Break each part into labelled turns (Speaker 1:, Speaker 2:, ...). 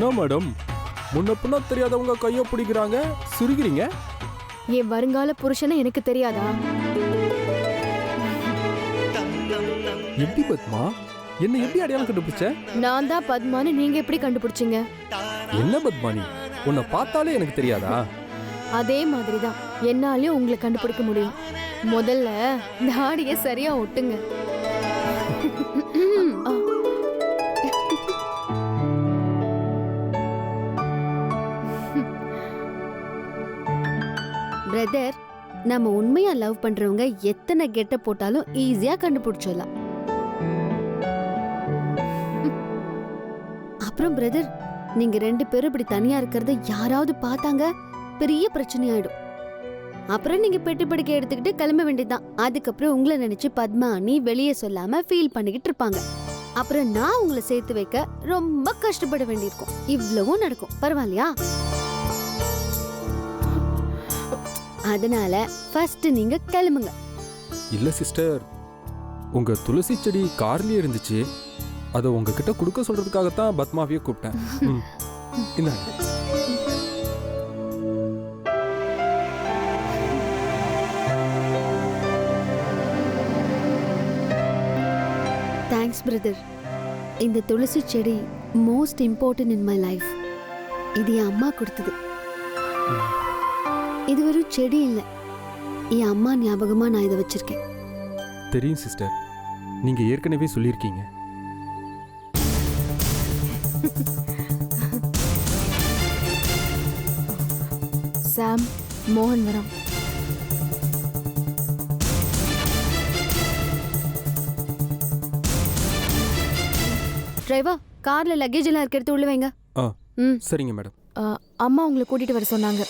Speaker 1: என்ன மேடம், முன்ன பின்ன தெரியாதவங்க கையை பிடிக்கிறாங்க, சிரிக்கிறீங்க?
Speaker 2: என் வருங்கால புருஷனை எனக்கு தெரியாதா?
Speaker 1: எப்படி பத்மா, என்ன எப்படி அடையாளம் கண்டுபிடிச்ச?
Speaker 2: நான் தான் பத்மான்னு நீங்க எப்படி கண்டுபிடிச்சீங்க?
Speaker 1: என்ன பத்மானி, உன்னை பார்த்தாலே எனக்கு தெரியாதா?
Speaker 2: அதே மாதிரிதான் என்னாலயும் உங்களை கண்டுபிடிக்க முடியும். முதல்ல தாடியை சரியா ஒட்டுங்க.
Speaker 3: பிரதர், நம்ம உண்மையா லவ் பண்றவங்க எத்தனை கெட்ட போட்டாலும் ஈஸியா கண்டுபிடிச்சிடலாம். அப்புறம் பிரதர், நீங்க 2 பேரும் இப்படி தனியா இருக்கிறத யாராவது பார்த்தாங்க, பெரிய பிரச்சனை ஆயிடும். அப்புறம் நீங்க பெட்டி படிக்க எடுத்துக்கிட்டு கிளம்ப வேண்டியதுதான். அதுக்கப்புறம் உங்களை நினைச்சு பத்மா அண்ணி வெளியே சொல்லாம ஃபீல் பண்ணிக்கிட்டு இருப்பாங்க. அப்புறம் நான் உங்களை சேர்த்து வைக்க ரொம்ப கஷ்டப்பட வேண்டியிருக்கும். இவ்வளவும் நடக்கும். பரவாயில்லையா? அதனால ஃபர்ஸ்ட் நீங்க கிளம்புங்க.
Speaker 1: இல்ல சிஸ்டர், உங்க துளசி செடி கார்லயே இருந்துச்சு, அதை உங்ககிட்ட கொடுக்க சொல்றதுக்காகத்தான் பத்மாவியை கூப்பிட்டேன். இந்தாங்க.
Speaker 3: Thanks brother. இந்த துளசி செடி most important in my life. இது என் அம்மா கொடுத்தது. இது வெறும் செடி இல்லை, என் அம்மா ஞாபகமா நான் இதை வச்சிருக்கேன்.
Speaker 1: தெரியும் சிஸ்டர், நீங்க ஏற்கனவே சொல்லியிருக்கீங்க.
Speaker 2: சாம், மோகன் வரம்.
Speaker 3: டிரைவர், கார்ல லக்கேஜ் எல்லாம் இருக்கிறது உள்ள வைங்க.
Speaker 1: சரிங்க மேடம்.
Speaker 2: அம்மா உங்களை கூட்டிட்டு வர சொன்னாங்க.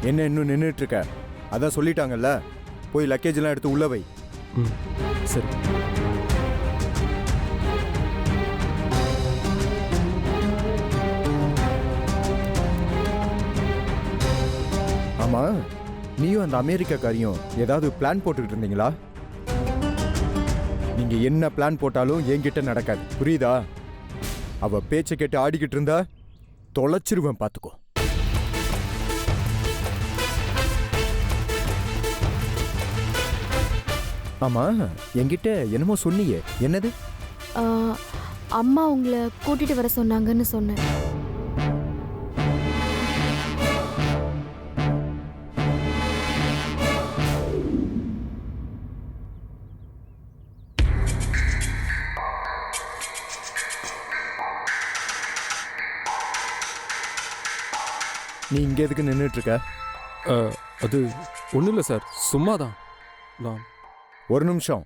Speaker 4: என்ன இன்னும் நின்றுட்டு இருக்க? அதான் சொல்லிட்டாங்கல்ல, போய் லக்கேஜ் எல்லாம் எடுத்து உள்ள வை.
Speaker 1: சரி.
Speaker 4: ஆமா, நீயும் அந்த அமெரிக்காக்காரியும் ஏதாவது பிளான் போட்டுக்கிட்டு இருந்தீங்களா? நீங்க என்ன பிளான் போட்டாலும் என்கிட்ட நடக்காது, புரியுதா? அவ பேச்சை கேட்டு ஆடிக்கிட்டு இருந்தா தொலைச்சிருவேன், பாத்துக்கோ. ஆமா, என்கிட்ட என்னமோ சொன்னியே, என்னது?
Speaker 2: அம்மா உங்களை கூட்டிட்டு வர சொன்னாங்கன்னு சொன்னேன்.
Speaker 4: நீ இங்க எதுக்கு நின்றுட்டு இருக்க?
Speaker 1: அது ஒன்றும் இல்லை சார், சும்மா தான்.
Speaker 4: ஒரு நிமிஷம்.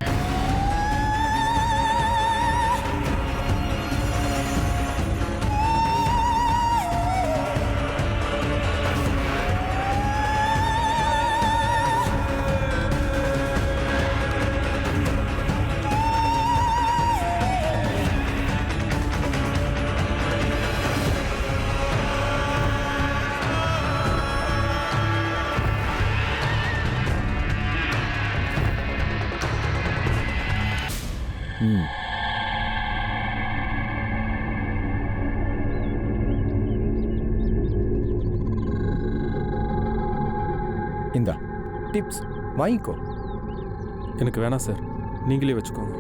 Speaker 4: இந்தா டிப்ஸ் வாங்கிக்கோ.
Speaker 1: எனக்கு வேணாம் சார், நீங்களே வச்சுக்கோங்க.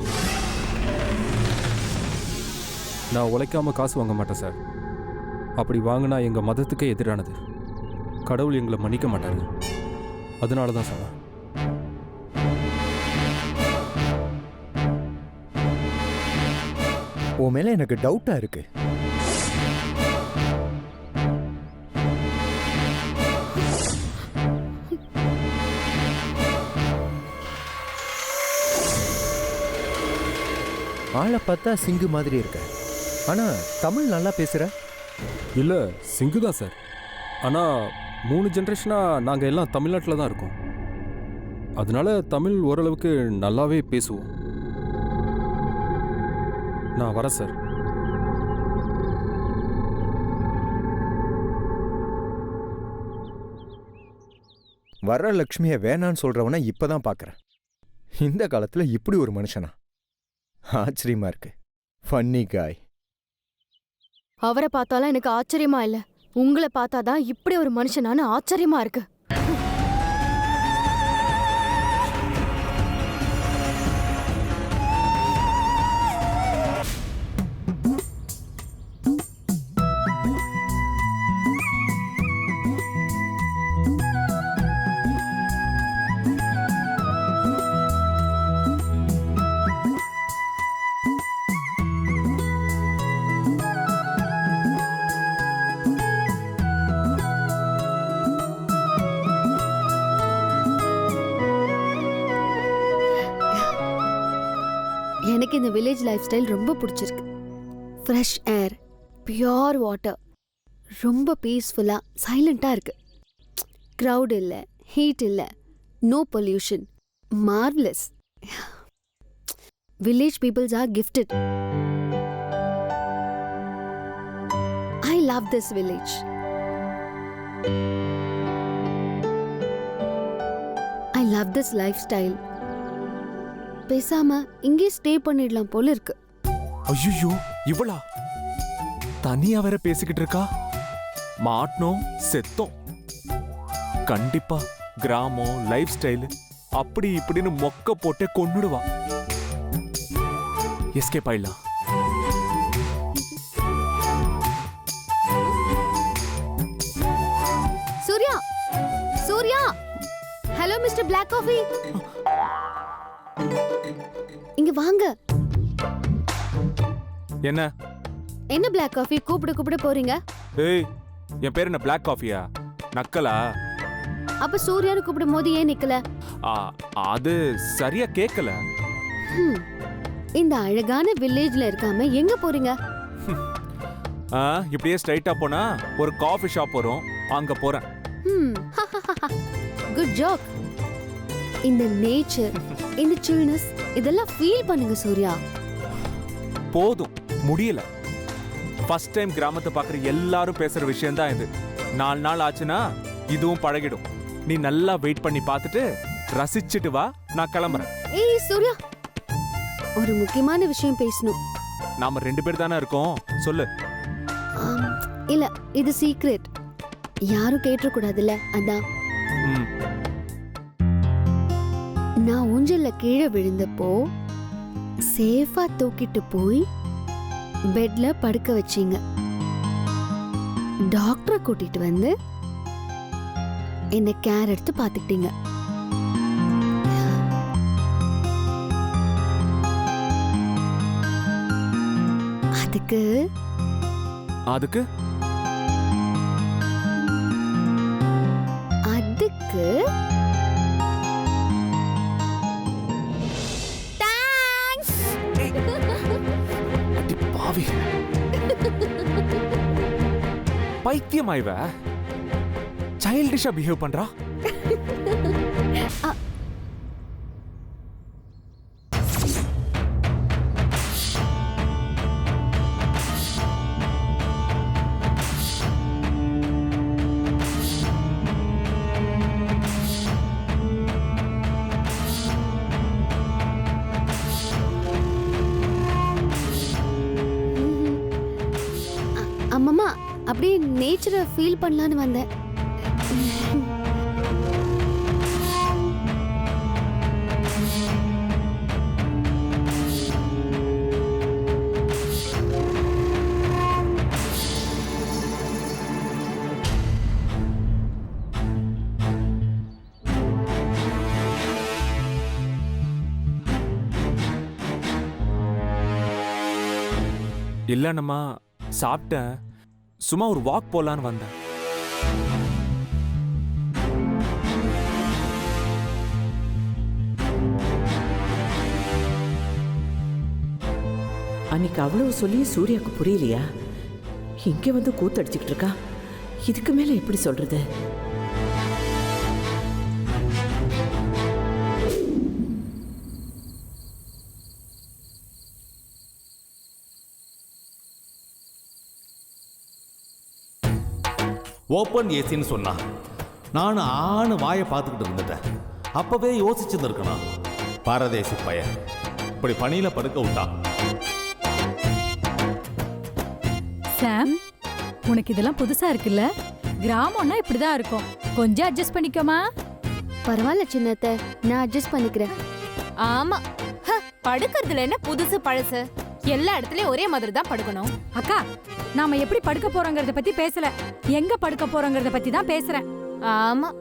Speaker 1: நான் உழைக்காம காசு வாங்க மாட்டேன் சார். அப்படி வாங்கினா எங்கள் மதத்துக்கே எதிரானது. கடவுள் எங்களை மன்னிக்க மாட்டாங்க. அதனால தான் சார்.
Speaker 4: உன் மேல எனக்கு டவுட்டா இருக்கு. ஆளை பார்த்தா சிங்கு மாதிரி இருக்க, ஆனா தமிழ் நல்லா பேசுற.
Speaker 1: இல்லை, சிங்கு தான் சார். ஆனால் 3 ஜென்ரேஷனாக நாங்கள் எல்லாம் தமிழ்நாட்டில் தான் இருக்கோம். அதனால தமிழ் ஓரளவுக்கு நல்லாவே பேசுவோம். நான் வரேன் சார்.
Speaker 4: வரலட்சுமியை வேணான்னு சொல்றவனை இப்பதான் பார்க்கறேன். இந்த காலத்துல இப்படி ஒரு மனுஷனா? ஆச்சரியமா இருக்கு. ஃபன்னி காய்.
Speaker 2: அவரை பார்த்தாலாம் எனக்கு ஆச்சரியமா இல்ல, உங்களை பார்த்தாதான் இப்படி ஒரு மனுஷனானு ஆச்சரியமா இருக்கு.
Speaker 3: எனக்கு இந்த வில்லேஜ் லைஃப் ஸ்டைல் ரொம்ப பிடிச்சிருக்கு. ஃப்ரெஷ் ஏர், பியோர் வாட்டர், ரொம்ப பீஸ்ஃபுல்லாக சைலண்ட்டாக இருக்கு. க்ரௌட் இல்லை, ஹீட் இல்லை, no pollution. Marvellous. Village peoples are gifted. I love this village. I love this lifestyle. பேசாம இங்கே ஸ்டே பண்ணிடலாம் போல இருக்கு.
Speaker 5: ஐயோ, இவளா தனியா வேற பேசிக்கிட்டு இருக்கா? மாட்டணும் செத்தோம். கண்டிப்பா கிராமம் லைஃப் ஸ்டைல் அப்படி இப்படின்னு மொக்க போட்டே கொன்னுடுவா. எஸ்கேப் ஆயிடலாம்.
Speaker 3: Surya, Surya, hello mister black coffee, இங்க வாங்க.
Speaker 5: என்ன
Speaker 3: என்ன பிளாக் காஃபி கூப்பிட போறீங்க?
Speaker 5: ஏய், என் பேர் என்ன பிளாக் காஃபியா? நக்கலா?
Speaker 3: அப்ப சூர்யான்னு கூப்பிடும் போது ஏன் நிக்கல?
Speaker 5: அது சரியா கேட்கல.
Speaker 3: இந்த அழகான வில்லேஜ்ல இருக்காம எங்க போறீங்க?
Speaker 5: இப்படியே ஸ்ட்ரைட்டா போனா ஒரு காஃபி ஷாப் வரும், அங்க போறேன்.
Speaker 3: Good joke. இந்த நேச்சர், இந்த சில்னஸ் இதெல்லாம் ஃபீல் பண்ணுங்க சூர்யா.
Speaker 5: போதும், முடியல. ஃபர்ஸ்ட் டைம் கிராமத்தை பார்க்குற எல்லாரும் பேசுற விஷயம் தான் இது. 4 நாள் ஆச்சுன்னா இதுவும் பழகிடும். நீ நல்லா வெயிட் பண்ணி பார்த்துட்டு ரசிச்சுட்டு வா, நான் கிளம்புறேன்.
Speaker 3: ஏய் சூர்யா, ஒரு முக்கியமான விஷயம் பேசணும்.
Speaker 5: நாம 2 பேர் தானே இருக்கோம், சொல்லு.
Speaker 3: இல்ல, இது சீக்ரெட், யாரும் கேட்டக்கூடாதுல்ல, அதான். நான் ஊஞ்சல்ல கீழே விழுந்தப்போ சேஃபா தூக்கிட்டு போய் பெட்ல படுக்க வச்சீங்க. டாக்டரை கூட்டிட்டு வந்து என்ன கேர் எடுத்து பாத்துக்கிட்டீங்க. அதுக்கு
Speaker 5: அதுக்கு
Speaker 3: அதுக்கு
Speaker 5: பாவி பைத்தியம் ஆயிவ, சைல்டிஷா பிஹேவ் பண்றா.
Speaker 3: அம்மம்மா, அப்படியே நேச்சரை ஃபீல் பண்ணலான்னு வந்தேன்.
Speaker 5: இல்லைன்னம்மா, சாப்பிட்டேன். சும்மா ஒரு வாக் போலான்னு வந்தேன்.
Speaker 6: அன்னைக்கு அவ்வளவு சொல்லியும் சூர்யாவுக்கு புரியலையா? இங்க வந்து கூத்தடிச்சுக்கிட்டு இருக்கா. இதுக்கு மேல எப்படி சொல்றது?
Speaker 7: ஓப்பன் ஏசின்னு சொன்னா நானும் ஆணு வாயை பார்த்துக்கிட்டு இருந்துட்டேன். அப்பவே யோசிச்சுருக்கணும். பாரதேசி பையன் இப்படி பணியில படுக்க விட்டான்.
Speaker 8: சாம், உனக்கு இதெல்லாம் புதுசா இருக்குல்ல? கிராமம்னா இப்படிதான் இருக்கும். கொஞ்சம் அட்ஜஸ்ட் பண்ணிக்கோமா.
Speaker 3: பரவாயில்ல சின்னத்தை, நான் அட்ஜஸ்ட் பண்ணிக்கிறேன்.
Speaker 2: ஆமா, படுக்கிறதுல என்ன புதுசு பழசு? எல்லா இடத்துலயும் ஒரே மாதிரி தான் படுக்கணும்.
Speaker 8: அக்கா, நாம எப்படி படுக்க போறோங்கிறத பத்தி பேசல, எங்க படுக்க போறோங்கிறத பத்தி தான் பேசுறேன்.
Speaker 2: ஆமா.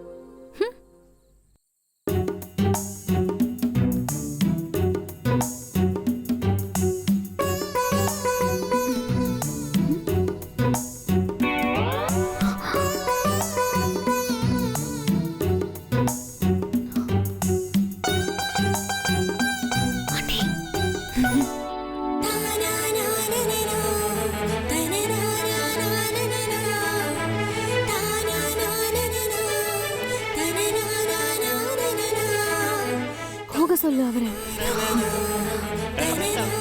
Speaker 3: போக சொல்லு அவரை.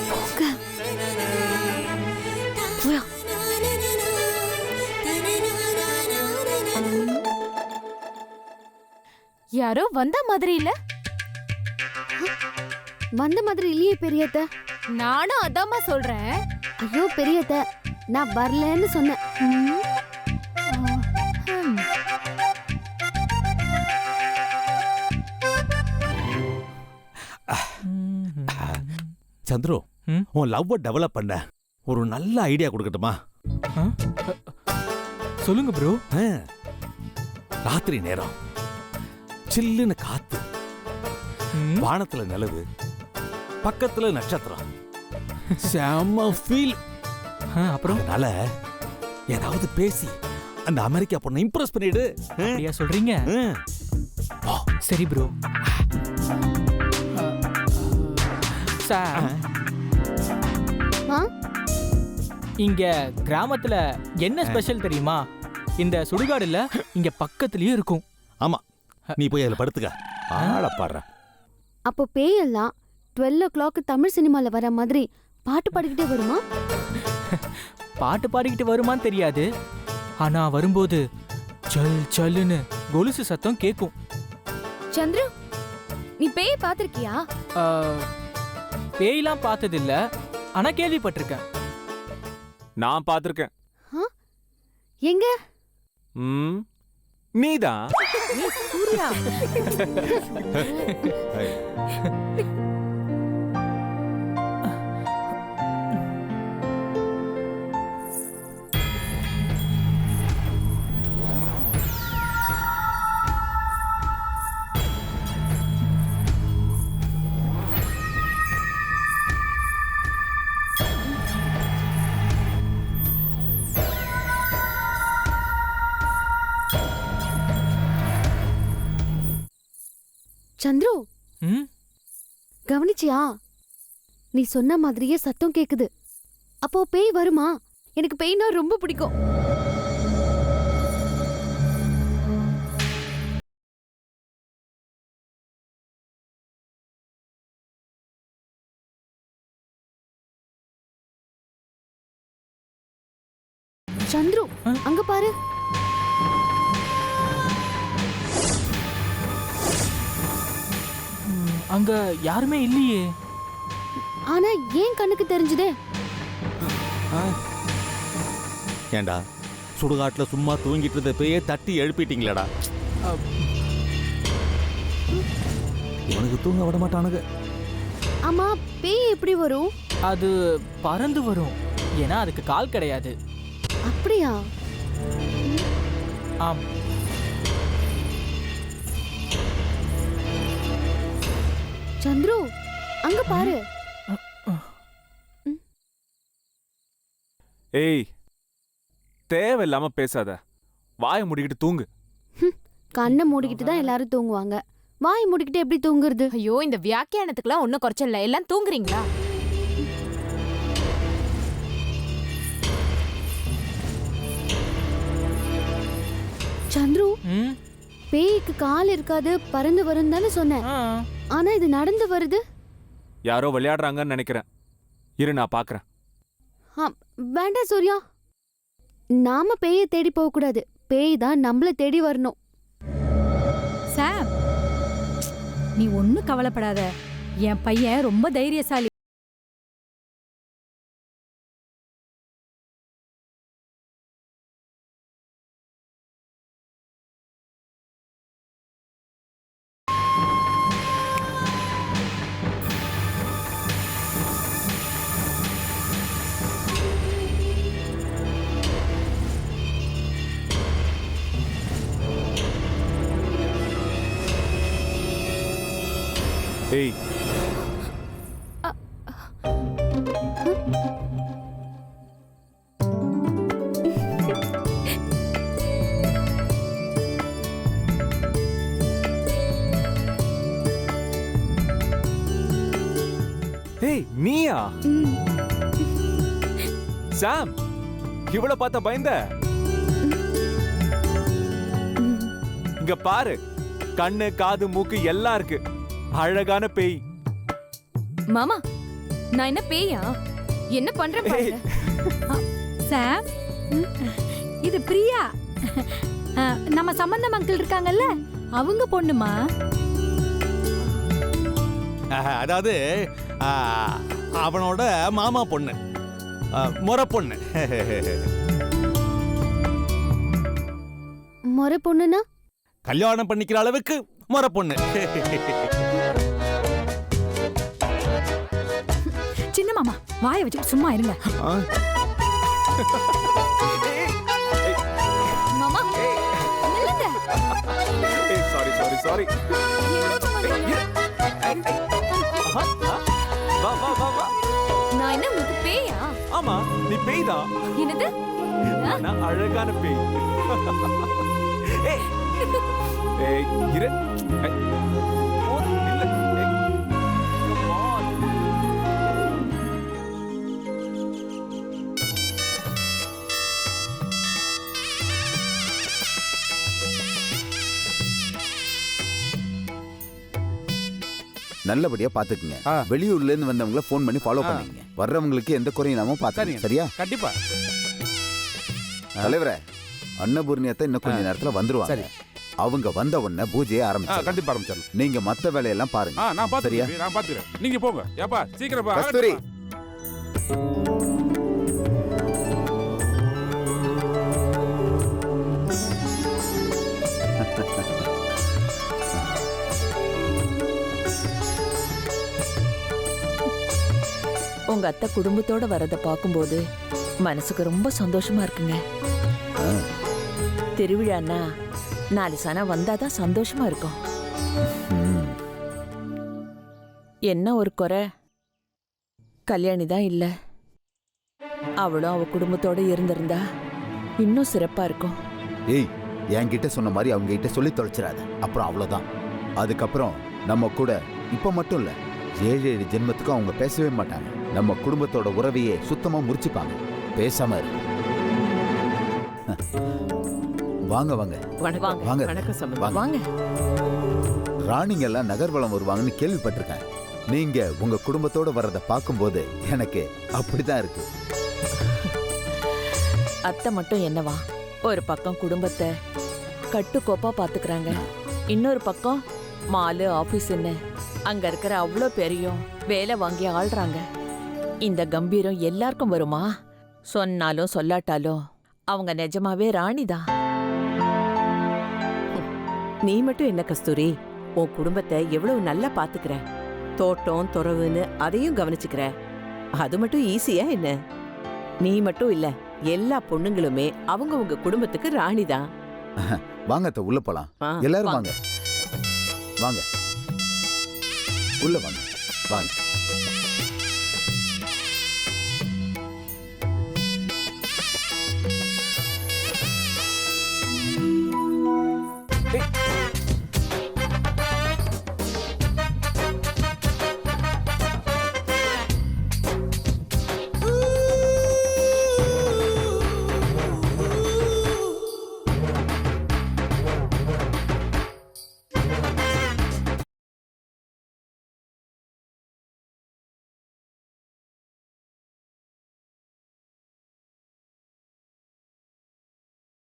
Speaker 3: போக. போயா.
Speaker 2: யாரோ வந்த மாதிரி இல்ல?
Speaker 3: வந்த மாதிரி இல்லையே பெரியத்த.
Speaker 2: நானும் அதாம்மா சொல்றேன்.
Speaker 3: ஐயோ பெரியத்த, நான் வரலன்னு சொன்னேன்.
Speaker 7: சந்துரு, உன் லவ் டெவலப் பண்ண ஒரு நல்ல ஐடியா கொடுக்கட்டுமா?
Speaker 5: சொல்லுங்க ப்ரோ.
Speaker 7: ராத்திரி நேரம் சில்லுன்னு காத்து, வானத்துல நிலவு, பக்கத்துல நட்சத்திரம், செம்ம ஃபீல்.
Speaker 5: அப்புறம்
Speaker 7: அதனால ஏதாவது பேசி அந்த அமெரிக்கா பொண்ணை இம்ப்ரெஸ் பண்ணிடு.
Speaker 9: அப்படியா சொல்றீங்க? சரி ப்ரோ. சார், இங்க கிராமத்துல என்ன ஸ்பெஷல் தெரியுமா? இந்த சுடுகாடுல இங்க பக்கத்துலயே இருக்கும்.
Speaker 7: ஆமா, நீ போய் அதுல படுத்துக்க. ஆள பாடுற.
Speaker 3: அப்போ பேயெல்லாம் 12 o'clock தமிழ் சினிமால வர மாதிரி பாட்டு பாடிக்கிட்டே வருமா?
Speaker 9: பாட்டு பாடிக்கிட்டு வருமான்னு தெரியாது, ஆனா வரும்போது சல் சல்லுன்னு கொலுசு சத்தம் கேக்கும்.
Speaker 2: சந்திரு, நீ பேய பாத்திருக்கியா?
Speaker 9: பேயெல்லாம் பார்த்தது இல்ல, ஆனா கேள்விப்பட்டிருக்கேன்.
Speaker 5: நான் பார்த்திருக்கேன்.
Speaker 3: எங்க?
Speaker 5: நீதான்.
Speaker 2: சூர்யா.
Speaker 3: சந்துரு, கவனிச்சியா? நீ சொன்ன மாதிரியே சத்தம் கேக்குது. அப்போ பேய் வருமா? எனக்கு பேய்னா ரொம்ப பிடிக்கும். சந்துரு, அங்க பாரு.
Speaker 9: அங்க யாருமே இல்லையே.
Speaker 3: ஆனா ஏன் கண்ணுக்கு தெரிஞ்சுதே?
Speaker 7: ஏண்டா, சுடுகாட்டுல சும்மா தூங்கிட்டு இருந்த பேயே தட்டி எழுப்பிட்டீங்களடா. இவனுக்கு தூங்க விட மாட்டானுங்க.
Speaker 3: ஆமா, பேய் எப்படி வரும்?
Speaker 9: அது பறந்து வரும், ஏன்னா அதுக்கு கால் கிடையாது.
Speaker 3: அப்படியா?
Speaker 9: ஆம்.
Speaker 3: சந்துரு, அங்க பாரு.
Speaker 5: ஏய், தேவையில்லாம பேசாத. வாயை மூடிக்கிட்டு தூங்கு.
Speaker 3: கண்ணை மூடிக்கிட்டு தான் எல்லாரும் தூங்குவாங்க. வாய் மூடிக்கிட்டு எப்படி தூங்குறது?
Speaker 2: ஐயோ, இந்த வியாக்கியானத்துக்குலாம் ஒன்னும் குறைச்சல. எல்லாம் தூங்குறீங்களா?
Speaker 3: சந்துரு, பேய்க்கு கால் இருக்காது, பறந்து வரும் தானே சொன்னேன். ஆனா இது நடந்து வருது.
Speaker 5: யாரோ விளையாடுறாங்கன்னு நினைக்கிறேன். இரு, நான் பாக்குறேன்.
Speaker 3: வேண்டாம் சூர்யா, நாம பேயை தேடி போக கூடாது. பேய் தான் நம்மள தேடி வரணும்.
Speaker 8: சாம், நீ ஒன்னும் கவலைப்படாத. என் பையன் ரொம்ப தைரியசாலி.
Speaker 5: ஏய், ஏய் நீயா? சாம், இவள பார்த்த பயந்த? இங்க பாரு, கண்ணு காது மூக்கு எல்லாம் இருக்கு. அழகான பேய்.
Speaker 2: மாமா, நான் என்ன பேயா? என்ன பண்றேன் பாருங்க.
Speaker 8: சாம், இது பிரியா. நம்ம சம்பந்தம் அங்கிள் இருக்காங்கல்ல, அவங்க பொண்ணுமா.
Speaker 7: அதாவது அவனோட மாமா பொண்ணு, முறை பொண்ணு.
Speaker 3: முறை பொண்ணுனா
Speaker 7: கல்யாணம் பண்ணிக்கிற அளவுக்கு முறை பொண்ணு.
Speaker 8: சின்ன மாமா, வாயை வச்சுட்டு சும்மா இருங்க.
Speaker 2: மாமா, நில்லுங்க.
Speaker 5: Sorry sorry sorry. வா வா வா வா.
Speaker 2: நான் என்ன உங்களுக்கு பேயா?
Speaker 5: ஆமா, நீ பேய்தான்.
Speaker 2: என்னது?
Speaker 5: நான் அழகான பேய். ஏய் ஏய், இரு. ஏய், இல்ல. ஏய், come on.
Speaker 10: நல்லபடியா பாத்துக்குங்க. வெளியூர்ல இருந்து வந்தவங்கள போன் பண்ணி ஃபாலோ பண்ணுங்க. வர்றவங்களுக்கு எந்த குறையும் இல்லாம பாத்துங்க. சரியா?
Speaker 7: கண்டிப்பா.
Speaker 10: தலைவரே, அன்னபூர்ணியத்தை இன்னும் கொஞ்ச நேரத்துல வந்துருவாங்க. அவங்க வந்த உடனே பூஜையை ஆரம்பிச்சு.
Speaker 11: கண்டிப்பா ஆரம்பிச்சிடலாம்.
Speaker 10: நீங்க மத்த வேலையெல்லாம் பாருங்க.
Speaker 11: நான் பாத்துக்கிறேன். நான் பாத்துக்கிறேன். நீங்க போங்க. ஏப்பா சீக்கிரம் பா.
Speaker 10: கஸ்தூரி,
Speaker 6: உங்க அத்தை குடும்பத்தோட வரத பாக்கும்போது மனசுக்கு ரொம்ப சந்தோஷமா இருக்குங்க. திருவிழான்னா 4 சனம் வந்தாதான் சந்தோஷமா இருக்கும். என்ன ஒரு குறை, கல்யாணி தான் இல்ல. அவளும் அவ குடும்பத்தோட இருந்திருந்தா இன்னும் சிறப்பா இருக்கும்.
Speaker 10: ஏய், என்கிட்ட சொன்ன மாதிரி அவங்க கிட்ட சொல்லி தொலைச்சிடாத. அப்புறம் அவ்வளவுதான். அதுக்கப்புறம் நம்ம கூட இப்ப மட்டும் இல்ல, 7 ஜென்மத்துக்கும் அவங்க பேசவே மாட்டாங்க. நம்ம குடும்பத்தோட உறவையே சுத்தமா முறிச்சுப்பாங்க. பேசாம இரு. வாங்க வாங்க வாங்க
Speaker 6: வாங்க.
Speaker 10: ராணிங்க எல்லாம் நகர்வலம் வருவாங்கன்னு கேள்விப்பட்டிருக்கேன். நீங்க உங்க குடும்பத்தோட வர்றத பார்க்கும்போது எனக்கு அப்படிதான் இருக்கு.
Speaker 6: அத்தை மட்டும் என்னவா, ஒரு பக்கம் குடும்பத்தை கட்டுக்கோப்பா பாத்துக்கிறாங்க, இன்னொரு பக்கம் மாலு ஆபீஸ்ன்னு அங்க இருக்கிற அவ்வளோ பேரையும் வேலை வாங்கி ஆள்றாங்க. இந்த கம்பீரம் எல்லாருக்கும் வருமா? சொன்னாலும் சொல்லாட்டாலும் அவங்க நிஜமாவே ராணிதான்.
Speaker 12: நீ மட்டும் என்ன கஸ்தூரி, உன் குடும்பத்தை எவ்வளவு நல்லா பாத்துக்கிற. தோட்டம் துறவுன்னு அதையும் கவனிச்சுக்கிற. அது மட்டும் ஈஸியா என்ன? நீ மட்டும் இல்ல, எல்லா பொண்ணுங்களுமே அவங்க உங்க குடும்பத்துக்கு ராணிதான்.
Speaker 10: வாங்க அத்தை, உள்ள போலாம். எல்லாரும் வாங்க வாங்க, உள்ள வாங்க வாங்க.
Speaker 5: ஏய்